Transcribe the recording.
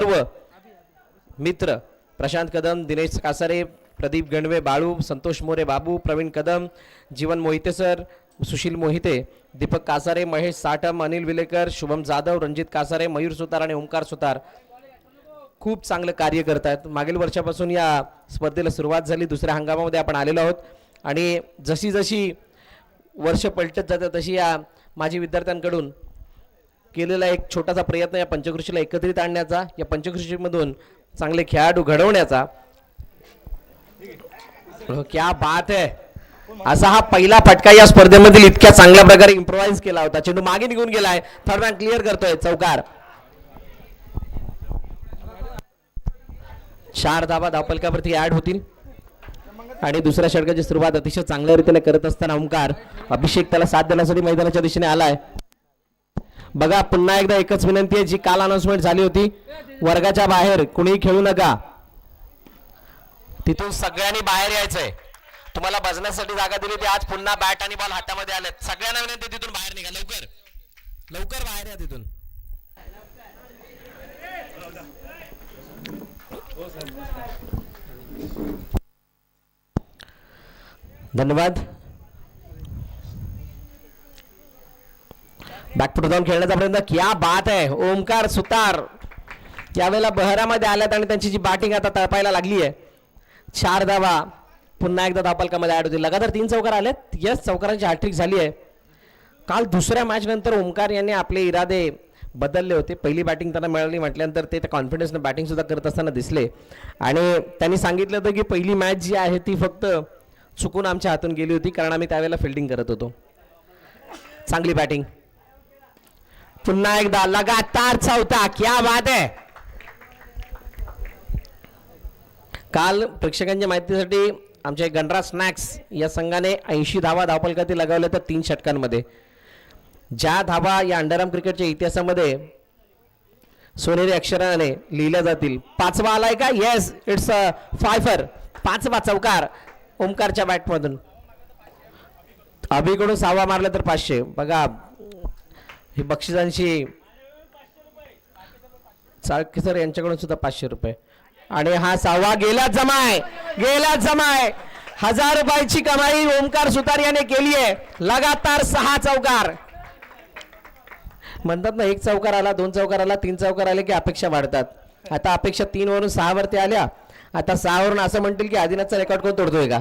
सर्व मित्र प्रशांत कदम, दिनेश कासारे, प्रदीप गणवे, बाळू, संतोष मोरे, बाबू, प्रवीण कदम, जीवन मोहिते सर, सुशील मोहिते, दीपक कासारे, महेश साटम, अनिल विलेकर, शुभम जाधव, रणजित कासारे, मयूर सुतार आणि ओमकार सुतार खूप चांगलं कार्य करतात. मागील वर्षापासून या स्पर्धेला सुरुवात झाली. दुसऱ्या हंगामामध्ये आपण आलेलो आहोत आणि जशी जशी वर्ष पलटत जातात तशी या माजी विद्यार्थ्यांकडून केलेला एक छोटासा प्रयत्न या पंचकृषीला एकत्रित आणण्याचा, या पंचकृषीमधून चांगले खेळाडू घडवण्याचा. क्या बात है. असा हा पहिला फटका या स्पर्धेमधील इतक्या चांगल्या प्रकारे इम्प्रोवाइज केला होता. चेंडू मागे निघून गेलाय. थर्ड मॅन क्लिअर करतोय. चौकार. 4 धावा धावफलकावरती ऍड होतील आणि दुसऱ्या षटकाची सुरुवात अतिशय चांगल्या रीतीने करत असताना ओमकार अभिषेक त्याला साथ देण्यासाठी मैदानाच्या दिशेने आलाय. बघा पुन्हा एकदा एकच विनंती आहे जी काल अनाउन्समेंट झाली होती, वर्गाच्या बाहेर कुणीही खेळू नका. तिथून सगळ्यांनी बाहेर यायचंय. तुम्हाला बसण्यासाठी जागा दिली ती आज पुन्हा बॅट आणि बॉल हातामध्ये आलेत. सगळ्यांना विनंती तिथून बाहेर निघा. लवकर लवकर बाहेर या तिथून. धन्यवाद. बॅकफुट जाऊन खेळण्याचा प्रयत्न. क्या बात आहे. ओमकार सुतार यावेळेला बहरामध्ये आल्यात आणि त्यांची जी बॅटिंग आता तळपायला लागली आहे. 4 धावा पुन्हा एकदा धावफलकामध्ये ऍड होतील. लगातार 3 चौकार आलेत. यस, चौकारांची हॅट्रिक झाली आहे. काल दुसऱ्या मॅच नंतर ओमकार यांनी आपले इरादे बदलले होते. पहिली बॅटिंग त्यांना मिळाली म्हटल्यानंतर ते कॉन्फिडन्सनं बॅटिंग सुद्धा करत असताना दिसले आणि त्यांनी सांगितलं होतं की पहिली मॅच जी आहे ती फक्त चुकून आमच्या हातून गेली होती कारण आम्ही त्यावेळेला फिल्डिंग करत होतो. चांगली बॅटिंग. पुन्हा एकदा लगातार चौथा. क्या बात आहे. काल प्रेक्षकांच्या माहितीसाठी आमच्या गणराज स्नॅक्स या संघाने 80 धावा धावफलकावरती लगावल्या तर 3 षटकांमध्ये. ज्या धावा या अंडरआर्म क्रिकेटच्या इतिहासामध्ये सोनेरी अक्षराने लिहिल्या जातील. 5वा आलाय का. येस, इट्स अ 5 5वा चौकार ओमकारच्या बॅटमधून. अभिकडून 6वा मारला तर 500. बघा ही बक्षिसांची चाळके सर यांच्याकडून सुद्धा 500 रुपये आणि हा 6वा गेला जमाय. गेला जमाय. 1000 रुपयाची कमाई ओमकार सुतार याने केली आहे. लगातार 6 चौकार. म्हणतात ना, 1 चौकार आला, 2 चौकार आला, 3 चौकार आले की अपेक्षा वाढतात. आता अपेक्षा 3 वरून 6 वरती आल्या. आता 6 वरून असं म्हणतील की आदिनाथचा रेकॉर्ड कोण तोडतोय का.